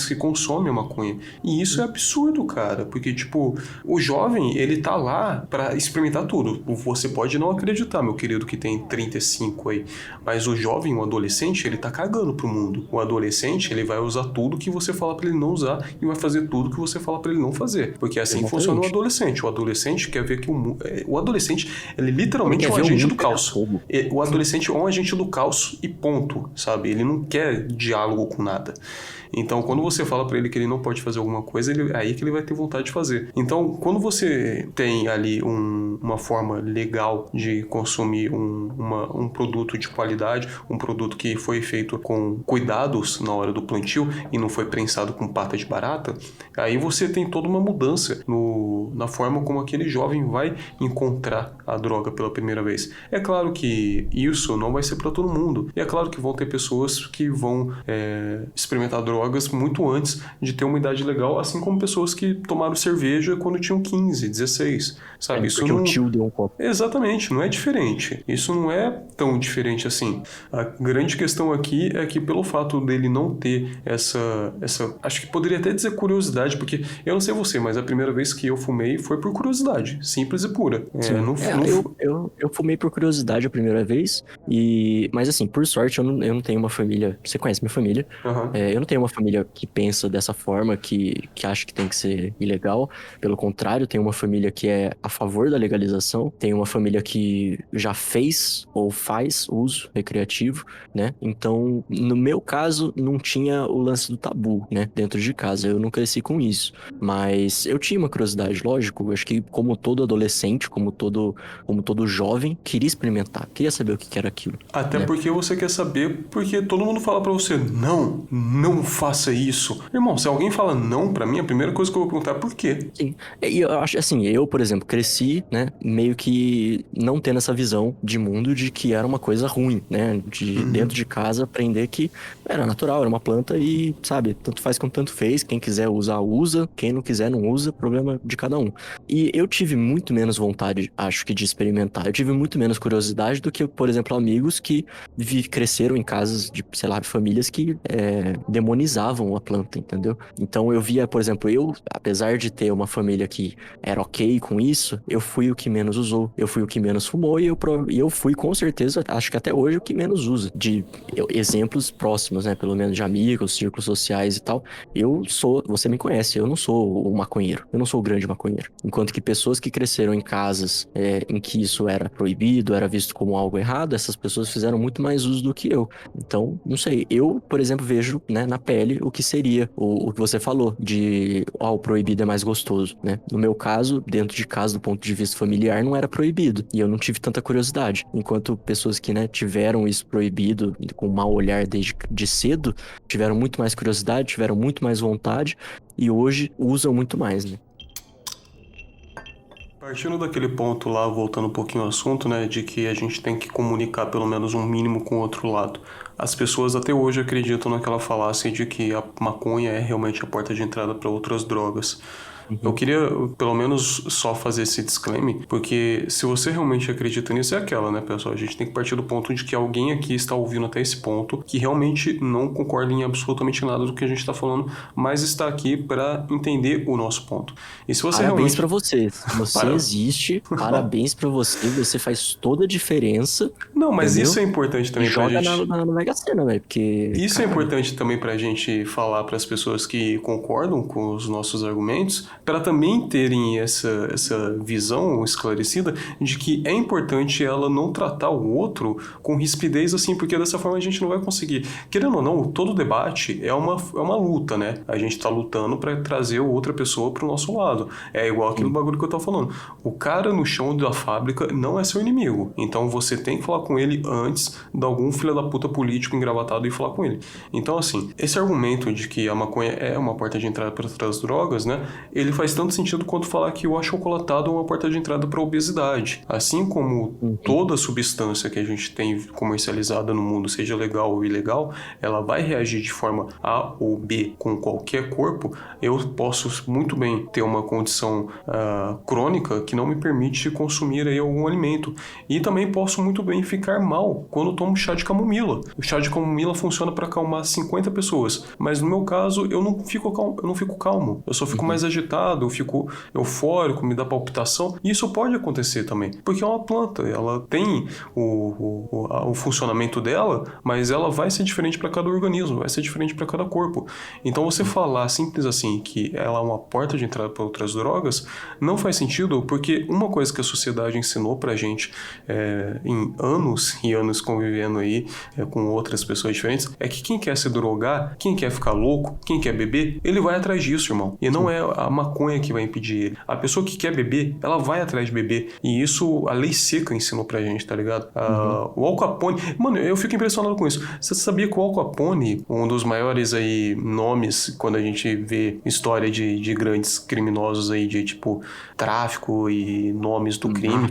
que consomem a maconha. E isso é absurdo, cara, porque, tipo, o jovem, ele tá lá pra experimentar tudo. Você pode não acreditar, meu querido, que tem 35 aí, mas o jovem, o adolescente, ele tá cagando pro mundo. O adolescente, ele vai usar tudo que você fala pra ele não usar e vai fazer tudo que você fala pra ele não fazer. Porque é assim que funciona o adolescente. O adolescente quer ver que o adolescente, ele literalmente é um agente do caos. O adolescente é um agente do caos e ponto, sabe? Ele não quer diálogo com nada. Então, quando você fala pra ele que ele não pode fazer alguma coisa, é aí que ele vai ter vontade de fazer. Então, quando você tem ali uma forma legal de consumir um produto de qualidade, um produto que foi feito com cuidados na hora do plantio e não foi prensado com pata de barata, aí você tem toda uma mudança na forma como aquele jovem vai encontrar a droga pela primeira vez. É claro que isso não vai ser para todo mundo. E é claro que vão ter pessoas que vão experimentar drogas muito antes de ter uma idade legal, assim como pessoas que tomaram cerveja quando tinham 15, 16, sabe? Isso porque não... o tio deu um copo. Exatamente, não é diferente. Isso não é tão diferente assim. A grande questão aqui é que pelo fato dele não ter essa... Acho que poderia até dizer curiosidade, porque eu não sei você, mas a primeira vez que eu fumei foi por curiosidade, simples e pura. Eu fumei por curiosidade a primeira vez, mas assim, por sorte eu não tenho uma família... Você conhece minha família? Uhum. Eu não tenho uma família que pensa dessa forma, que acha que tem que ser ilegal. Pelo contrário, tenho uma família que é a favor da legalização. Tenho uma família que já fez ou faz uso recreativo, né? Então, no meu caso, não tinha o lance do tabu, né? Dentro de casa. Eu não cresci com isso. Mas eu tinha uma curiosidade, lógico. Eu acho que como todo adolescente, como todo jovem, queria experimentar. Queria saber o que era aquilo. Até né? porque você quer saber, porque todo mundo fala pra você, não faça isso. Irmão, se alguém fala não pra mim, a primeira coisa que eu vou perguntar é por quê? Sim. E eu acho assim, eu, por exemplo, cresci, né, meio que não tendo essa visão de mundo de que era uma coisa ruim, né, de dentro de casa aprender que era natural, era uma planta e, sabe, tanto faz como tanto fez, quem quiser usar, usa, quem não quiser, não usa, problema de cada um. E eu tive muito menos vontade, acho que, de experimentar, eu tive muito menos curiosidade do que, por exemplo, amigos que cresceram em casas de, sei lá, famílias que demonizavam a planta, entendeu? Então eu via, por exemplo, apesar de ter uma família que era ok com isso, eu fui o que menos usou, eu fui o que menos fumou e eu fui com certeza, acho que até hoje, o que menos usa. Exemplos próximos, né? Pelo menos de amigos, círculos sociais e tal. Você me conhece, eu não sou o maconheiro, eu não sou o grande maconheiro. Enquanto que pessoas que cresceram em casas em que isso era proibido, era visto como algo errado, essas pessoas fizeram muito mais uso do que eu. Então, não sei, eu, por exemplo, vejo, né, na pele o que seria o que você falou, de o proibido é mais gostoso, né? No meu caso, dentro de casa, do ponto de vista familiar, não era proibido. E eu não tive tanta curiosidade. Enquanto pessoas que, né, tiveram isso proibido com um mau olhar desde de cedo, tiveram muito mais curiosidade, tiveram muito mais vontade e hoje usam muito mais, né? Partindo daquele ponto lá, voltando um pouquinho ao assunto, né, de que a gente tem que comunicar pelo menos um mínimo com o outro lado. As pessoas até hoje acreditam naquela falácia de que a maconha é realmente a porta de entrada para outras drogas. Eu queria, pelo menos, só fazer esse disclaimer, porque se você realmente acredita nisso, é aquela, né, pessoal? A gente tem que partir do ponto de que alguém aqui está ouvindo até esse ponto, que realmente não concorda em absolutamente nada do que a gente está falando, mas está aqui para entender o nosso ponto. E se você Parabéns realmente... pra você. Você existe, parabéns pra você, você faz toda a diferença. Não, mas entendeu? isso é importante também pra Joga gente... na Mega Sena, velho, porque... Isso cara, é importante também pra gente falar para as pessoas que concordam com os nossos argumentos, para também terem essa visão esclarecida de que é importante ela não tratar o outro com rispidez assim, porque dessa forma a gente não vai conseguir. Querendo ou não, todo debate é uma luta, né? A gente tá lutando para trazer outra pessoa pro nosso lado. É igual aquele bagulho que eu tava falando. O cara no chão da fábrica não é seu inimigo. Então você tem que falar com ele antes de algum filho da puta político engravatado e falar com ele. Então, assim, esse argumento de que a maconha é uma porta de entrada para outras drogas, né? Ele faz tanto sentido quanto falar que o achocolatado é uma porta de entrada para a obesidade. Assim como toda substância que a gente tem comercializada no mundo, seja legal ou ilegal, ela vai reagir de forma A ou B com qualquer corpo. Eu posso muito bem ter uma condição crônica que não me permite consumir aí algum alimento. E também posso muito bem ficar mal quando tomo chá de camomila. O chá de camomila funciona para acalmar 50 pessoas, mas no meu caso eu não fico calmo, eu só fico mais agitado excitado, eu fico eufórico, me dá palpitação. E isso pode acontecer também, porque é uma planta, ela tem o funcionamento dela, mas ela vai ser diferente para cada organismo, vai ser diferente para cada corpo. Então você falar simples assim que ela é uma porta de entrada para outras drogas não faz sentido, porque uma coisa que a sociedade ensinou pra gente em anos e anos convivendo aí com outras pessoas diferentes, é que quem quer se drogar, quem quer ficar louco, quem quer beber, ele vai atrás disso, irmão. E não é a maconha que vai impedir ele. A pessoa que quer beber, ela vai atrás de beber. E isso a lei seca ensinou pra gente, tá ligado? O Al Capone... Mano, eu fico impressionado com isso. Você sabia que o Al Capone, um dos maiores aí nomes, quando a gente vê história de grandes criminosos aí, de tipo tráfico e nomes do crime,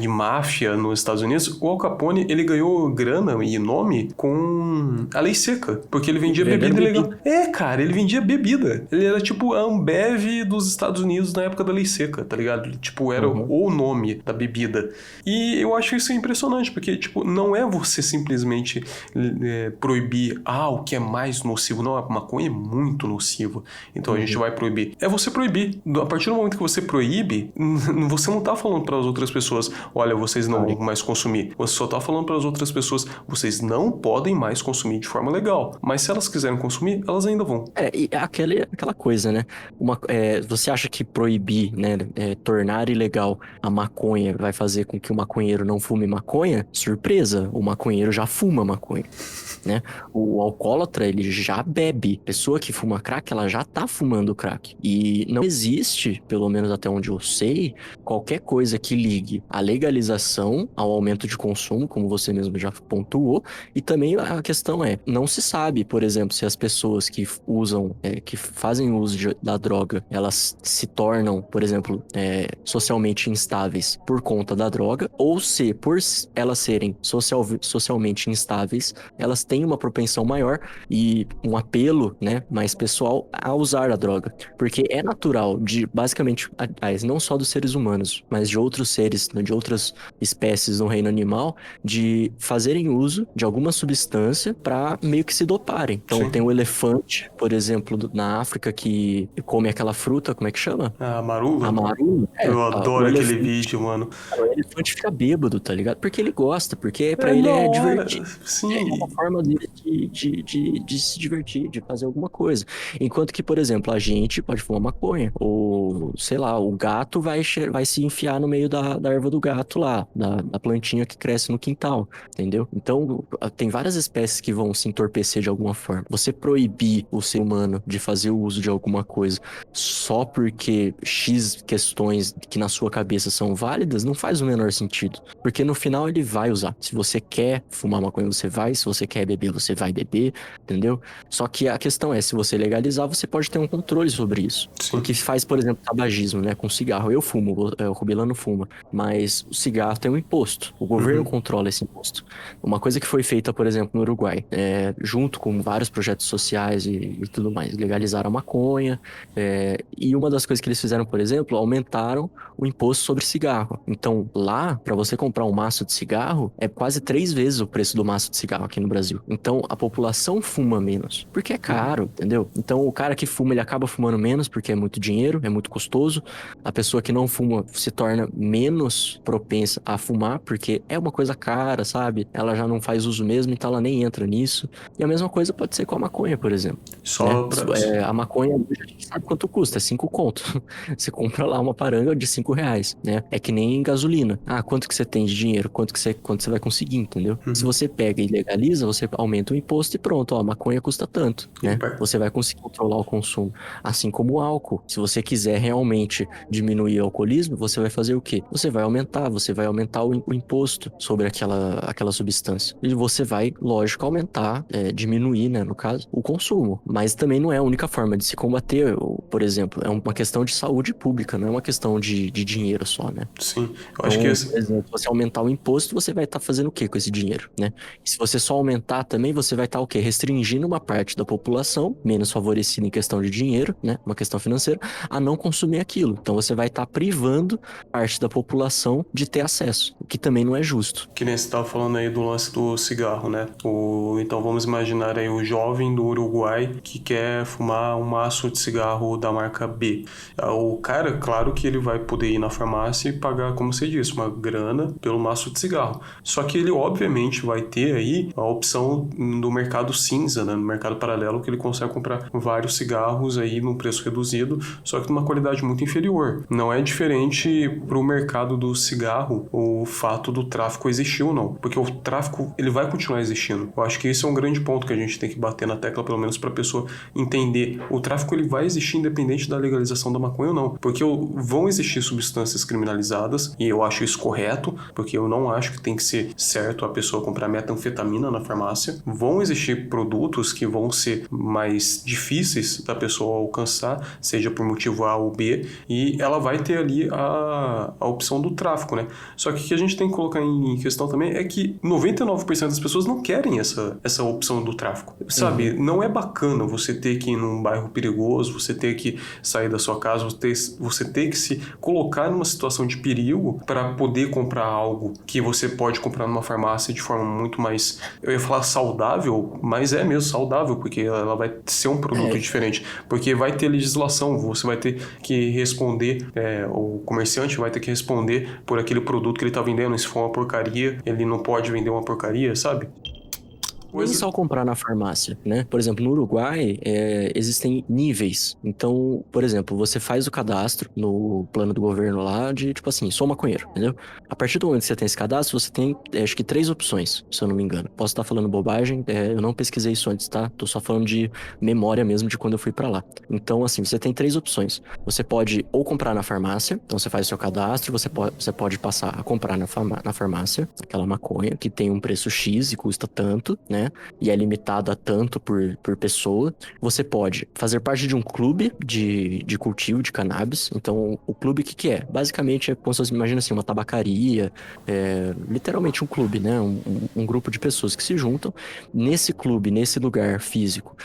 de máfia nos Estados Unidos, o Al Capone, ele ganhou grana e nome com a lei seca, porque ele vendia bebida ilegal. Cara, ele vendia bebida. Ele era tipo a Ambev dos Estados Unidos na época da lei seca, tá ligado? Tipo, era o nome da bebida. E eu acho isso impressionante, porque, tipo, não é você simplesmente proibir, o que é mais nocivo. Não, a maconha é muito nociva, então a gente vai proibir. É você proibir. A partir do momento que você proíbe, você não tá falando para as outras pessoas, olha, vocês não vão mais consumir. Você só tá falando para as outras pessoas, vocês não podem mais consumir de forma legal. Mas se elas quiserem consumir, elas ainda vão. E aquela coisa, né? Você acha que proibir, né, tornar ilegal a maconha vai fazer com que o maconheiro não fume maconha? Surpresa, o maconheiro já fuma maconha, né? O alcoólatra, ele já bebe. A pessoa que fuma crack, ela já tá fumando crack. E não existe, pelo menos até onde eu sei, qualquer coisa que ligue a legalização ao aumento de consumo, como você mesmo já pontuou. E também a questão não se sabe, por exemplo, se as pessoas que usam, que fazem uso da droga, elas se tornam, por exemplo, socialmente instáveis por conta da droga, ou se por elas serem socialmente instáveis, elas têm uma propensão maior e um apelo, né, mais pessoal a usar a droga. Porque é natural de, basicamente, não só dos seres humanos, mas de outros seres, de outras espécies no reino animal, de fazerem uso de alguma substância para meio que se doparem. Então, tem o elefante, por exemplo, na África, que come aquela fruta, como é que chama? A marula? A marula. Eu adoro aquele vídeo, mano. O elefante fica bêbado, tá ligado? Porque ele gosta, porque pra É ele da é hora, divertido. sim. É uma forma dele de se divertir, de fazer alguma coisa. Enquanto que, por exemplo, a gente pode fumar maconha. Ou, sei lá, o gato vai se enfiar no meio da erva do gato lá, da plantinha que cresce no quintal, entendeu? Então, tem várias espécies que vão se entorpecer de alguma forma. Você proibir o ser humano de fazer o uso de alguma coisa só porque X questões que na sua cabeça são válidas, não faz o menor sentido. Porque no final ele vai usar. Se você quer fumar maconha, você vai. Se você quer beber, você vai beber, entendeu? Só que a questão se você legalizar, você pode ter um controle sobre isso. Sim. Porque faz, por exemplo, tabagismo, né? Com cigarro. Eu fumo, o Rubilano fuma. Mas o cigarro tem um imposto. O governo controla esse imposto. Uma coisa que foi feita, por exemplo, no Uruguai, junto com vários projetos sociais e tudo mais, legalizaram a maconha. E uma das coisas que eles fizeram, por exemplo, aumentaram o imposto sobre cigarro. Então, lá, para você comprar um maço de cigarro, é quase 3 vezes o preço do maço de cigarro aqui no Brasil. Então, a população fuma menos, porque é caro, entendeu? Então, o cara que fuma, ele acaba fumando menos, porque é muito dinheiro, é muito custoso. A pessoa que não fuma se torna menos propensa a fumar, porque é uma coisa cara, sabe? Ela já não faz uso mesmo, então ela nem entra nisso. E a mesma coisa pode ser com a maconha, por exemplo. Só a maconha, a gente sabe quanto custa, é 5 conto. Você compra lá uma paranga de 5 reais, né? É que nem gasolina. Quanto que você tem de dinheiro? Quanto você vai conseguir, entendeu? Se você pega e legaliza, você aumenta o imposto e pronto, a maconha custa tanto, né? Você vai conseguir controlar o consumo. Assim como o álcool. Se você quiser realmente diminuir o alcoolismo, você vai fazer o quê? Você vai aumentar o imposto sobre aquela substância. E você vai, lógico, aumentar, diminuir, né, no caso, o consumo. Mas também não é a única forma de se combater, por exemplo, é uma questão de saúde pública, não é uma questão de dinheiro só, né? Sim, eu acho que por exemplo, se você aumentar o imposto, você vai estar fazendo o quê com esse dinheiro, né? E se você só aumentar também, você vai estar o quê? Restringindo uma parte da população, menos favorecida em questão de dinheiro, né? Uma questão financeira, a não consumir aquilo. Então você vai estar privando parte da população de ter acesso, o que também não é justo. Que nem você estava falando aí do lance do cigarro, né? Então vamos imaginar aí o jovem do Uruguai que quer fumar um maço de cigarro da marca B. O cara, claro que ele vai poder ir na farmácia e pagar, como você disse, uma grana pelo maço de cigarro. Só que ele, obviamente, vai ter aí a opção do mercado cinza, né? No mercado paralelo, que ele consegue comprar vários cigarros aí num preço reduzido, só que numa qualidade muito inferior. Não é diferente para o mercado do cigarro o fato do tráfico existir ou não, porque o tráfico ele vai continuar existindo. Eu acho que esse é um grande ponto que a gente tem que bater na tecla, pelo menos para a pessoa entender. O tráfico ele vai existir independente da legalização da maconha ou não, porque vão existir substâncias criminalizadas e eu acho isso correto, porque eu não acho que tem que ser certo a pessoa comprar metanfetamina na farmácia. Vão existir produtos que vão ser mais difíceis da pessoa alcançar, seja por motivo A ou B, e ela vai ter ali a opção do tráfico, né? Só que o que a gente tem que colocar em questão também é que 99% das pessoas não querem essa opção do tráfico, sabe? Não é bacana você ter que ir num bairro perigoso, você ter que sair da sua casa, você ter que se colocar numa situação de perigo para poder comprar algo que você pode comprar numa farmácia de forma muito mais, eu ia falar saudável, mas é mesmo saudável, porque ela vai ser um produto diferente, porque vai ter legislação, você vai ter que responder, o comerciante vai ter que responder por aquele produto que ele tá vendendo, se for uma porcaria, ele não pode vender uma porcaria, sabe? Nem só comprar na farmácia, né? Por exemplo, no Uruguai, existem níveis. Então, por exemplo, você faz o cadastro no plano do governo lá de, tipo assim, sou maconheiro, entendeu? A partir do momento que você tem esse cadastro, você tem, acho que 3 opções, se eu não me engano. Posso estar falando bobagem, eu não pesquisei isso antes, tá? Tô só falando de memória mesmo de quando eu fui pra lá. Então, assim, você tem 3 opções. Você pode ou comprar na farmácia, então você faz o seu cadastro, você pode passar a comprar na farmácia aquela maconha que tem um preço X e custa tanto, né? E é limitado a tanto por pessoa. Você pode fazer parte de um clube de cultivo de cannabis. Então, o clube, o que é? Basicamente, é como se você imagina assim, uma tabacaria, literalmente um clube, né? Um grupo de pessoas que se juntam. Nesse clube, nesse lugar físico,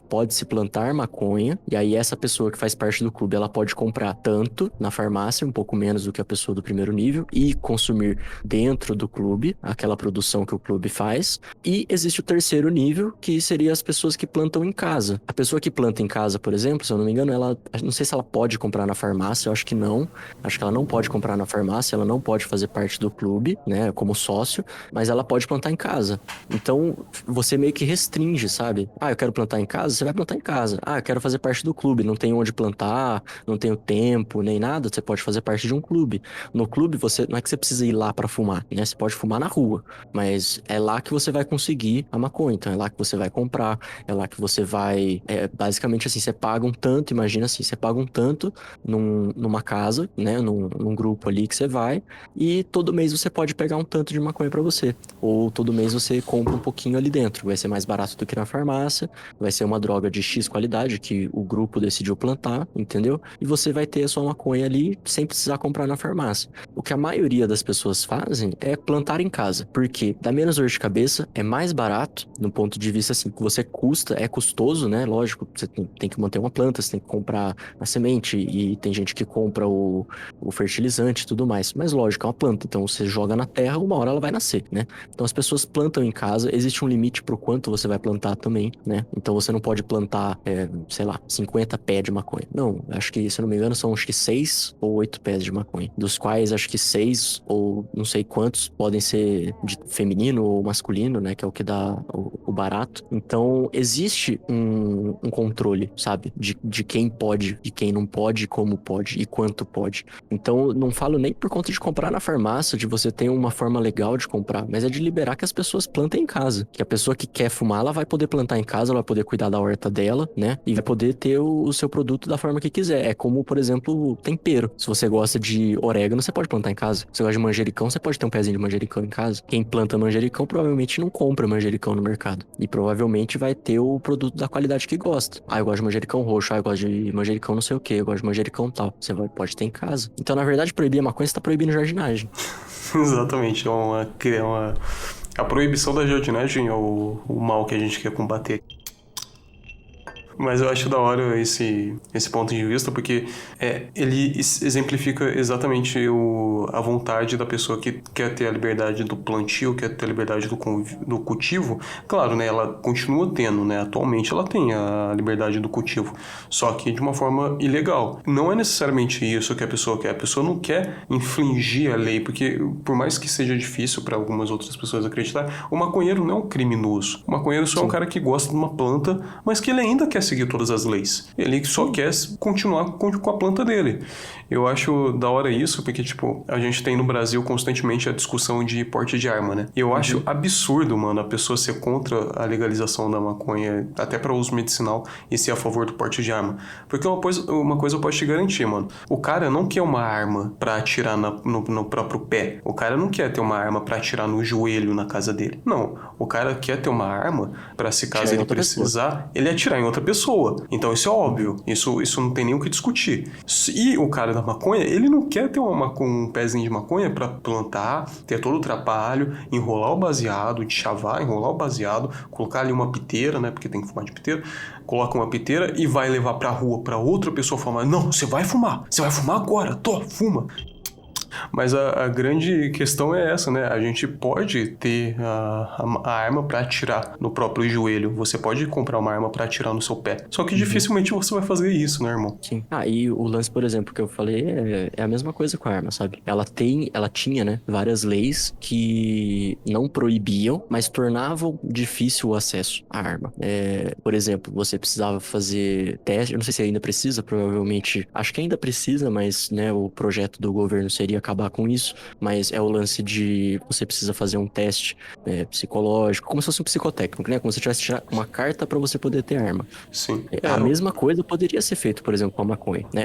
pode-se plantar maconha, e aí essa pessoa que faz parte do clube, ela pode comprar tanto na farmácia, um pouco menos do que a pessoa do primeiro nível, e consumir dentro do clube, aquela produção que o clube faz. E existe o terceiro nível, que seria as pessoas que plantam em casa. A pessoa que planta em casa, por exemplo, se eu não me engano, ela, não sei se ela pode comprar na farmácia, eu acho que não. Acho que ela não pode comprar na farmácia, ela não pode fazer parte do clube, né, como sócio, mas ela pode plantar em casa. Então, você meio que restringe, sabe? Ah, eu quero plantar em casa, você vai plantar em casa. Ah, eu quero fazer parte do clube, não tenho onde plantar, não tenho tempo, nem nada, você pode fazer parte de um clube. No clube, não é que você precisa ir lá pra fumar, né? Você pode fumar na rua, mas é lá que você vai conseguir a maconha, então é lá que você vai comprar, é lá que você vai, basicamente assim, você paga um tanto, imagina assim, você paga um tanto numa casa, né, num grupo ali que você vai, e todo mês você pode pegar um tanto de maconha pra você, ou todo mês você compra um pouquinho ali dentro, vai ser mais barato do que na farmácia, vai ser uma droga de X qualidade que o grupo decidiu plantar, entendeu? E você vai ter a sua maconha ali sem precisar comprar na farmácia. O que a maioria das pessoas fazem é plantar em casa, porque dá menos dor de cabeça, é mais barato, no ponto de vista assim, que você é custoso, né? Lógico, você tem que manter uma planta, você tem que comprar a semente e tem gente que compra o fertilizante e tudo mais. Mas lógico, é uma planta, então você joga na terra, uma hora ela vai nascer, né? Então as pessoas plantam em casa, existe um limite pro quanto você vai plantar também, né? Então você não pode plantar, sei lá, 50 pés de maconha. Não, acho que, se eu não me engano, são acho que 6 ou 8 pés de maconha, dos quais acho que 6 ou não sei quantos podem ser de feminino ou masculino, né? Que é o que dá o barato. Então, existe um controle, sabe? De quem pode, de quem não pode, como pode e quanto pode. Então, não falo nem por conta de comprar na farmácia, de você ter uma forma legal de comprar, mas é de liberar que as pessoas plantem em casa. Que a pessoa que quer fumar, ela vai poder plantar em casa, ela vai poder cuidar da horta dela, né? E vai poder ter o seu produto da forma que quiser. É como, por exemplo, tempero. Se você gosta de orégano, você pode plantar em casa. Se você gosta de manjericão, você pode ter um pezinho de manjericão em casa. Quem planta manjericão provavelmente não compra manjericão no mercado. E provavelmente vai ter o produto da qualidade que gosta. Ah, eu gosto de manjericão roxo, eu gosto de manjericão não sei o que, eu gosto de manjericão tal. Você pode ter em casa. Então, na verdade, proibir a maconha, você tá proibindo jardinagem. Exatamente, a proibição da jardinagem é o mal que a gente quer combater. Mas eu acho da hora esse ponto de vista, porque ele exemplifica exatamente a vontade da pessoa que quer ter a liberdade do plantio, quer ter a liberdade do cultivo. Claro, né, ela continua tendo, né, atualmente ela tem a liberdade do cultivo, só que de uma forma ilegal. Não é necessariamente isso que a pessoa quer. A pessoa não quer infringir a lei, porque por mais que seja difícil para algumas outras pessoas acreditar, o maconheiro não é um criminoso. O maconheiro só é um cara que gosta de uma planta, mas que ele ainda quer seguir todas as leis. Ele só quer continuar com a planta dele. Eu acho da hora isso, porque, tipo, a gente tem no Brasil constantemente a discussão de porte de arma, né? E eu acho absurdo, mano, a pessoa ser contra a legalização da maconha, até para uso medicinal, e ser a favor do porte de arma. Porque uma coisa eu posso te garantir, mano. O cara não quer uma arma pra atirar no próprio pé. O cara não quer ter uma arma pra atirar no joelho na casa dele. Não. O cara quer ter uma arma pra, se caso ele precisar, ele atirar em outra pessoa. Então isso é óbvio. Isso não tem nem o que discutir. E o cara da maconha, ele não quer ter um pezinho de maconha pra plantar, ter todo o trabalho, enrolar o baseado, de chavar, enrolar o baseado, colocar ali uma piteira, né? Porque tem que fumar de piteira. Coloca uma piteira e vai levar pra rua pra outra pessoa fumar. Não, você vai fumar agora, fuma. Mas a grande questão é essa, né? A gente pode ter a arma pra atirar no próprio joelho. Você pode comprar uma arma pra atirar no seu pé. Só que dificilmente você vai fazer isso, né, irmão? Sim. E o lance, por exemplo, que eu falei é a mesma coisa com a arma, sabe? Ela tinha, né, várias leis que não proibiam, mas tornavam difícil o acesso à arma. Por exemplo, você precisava fazer teste, eu não sei se ainda precisa, provavelmente, acho que ainda precisa, mas, né, o projeto do governo seria acabar com isso, mas é o lance de você precisa fazer um teste psicológico, como se fosse um psicotécnico, né? Como se você tivesse tirar uma carta pra você poder ter arma. Sim. A mesma coisa poderia ser feito, por exemplo, com a maconha, né?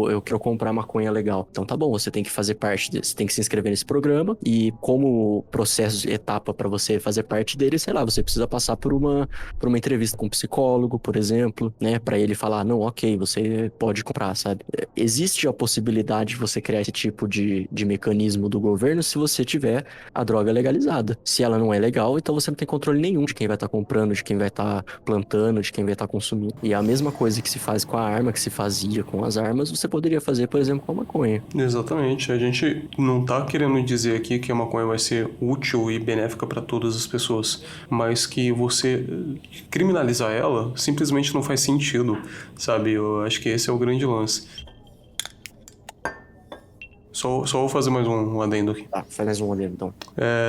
Eu quero comprar maconha legal. Então tá bom, você tem que fazer parte desse, tem que se inscrever nesse programa e como processo, etapa pra você fazer parte dele, sei lá, você precisa passar por uma entrevista com um psicólogo, por exemplo, né? Pra ele falar, não, ok, você pode comprar, sabe? Existe a possibilidade de você criar esse tipo de mecanismo do governo se você tiver a droga legalizada. Se ela não é legal, então você não tem controle nenhum de quem vai estar comprando, de quem vai estar plantando, de quem vai estar consumindo. E a mesma coisa que se faz com a arma, que se fazia com as armas, você poderia fazer, por exemplo, com a maconha. Exatamente. A gente não tá querendo dizer aqui que a maconha vai ser útil e benéfica para todas as pessoas, mas que você criminalizar ela simplesmente não faz sentido, sabe? Eu acho que esse é o grande lance. Só vou fazer mais um adendo aqui. Tá, faz mais um adendo, então.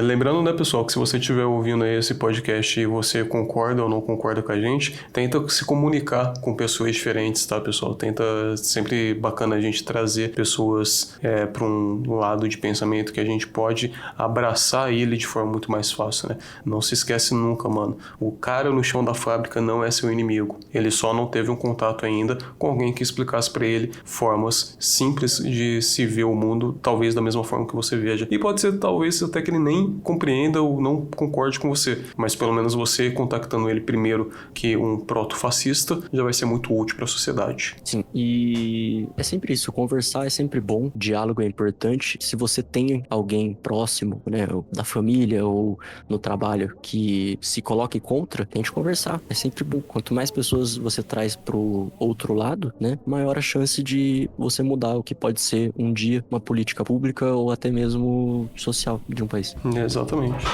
Lembrando, né, pessoal, que se você estiver ouvindo aí esse podcast e você concorda ou não concorda com a gente, tenta se comunicar com pessoas diferentes, tá, pessoal? Tenta, sempre bacana a gente trazer pessoas para um lado de pensamento que a gente pode abraçar ele de forma muito mais fácil, né? Não se esquece nunca, mano. O cara no chão da fábrica não é seu inimigo. Ele só não teve um contato ainda com alguém que explicasse para ele formas simples de se ver o mundo, talvez da mesma forma que você veja. E pode ser, talvez, até que ele nem compreenda ou não concorde com você. Mas pelo menos você contactando ele primeiro que um proto-fascista já vai ser muito útil para a sociedade. Sim, e é sempre isso. Conversar é sempre bom. Diálogo é importante. Se você tem alguém próximo, né, da família ou no trabalho que se coloque contra, tente conversar. É sempre bom. Quanto mais pessoas você traz pro outro lado, né, maior a chance de você mudar o que pode ser um dia uma política pública ou até mesmo social de um país. Exatamente.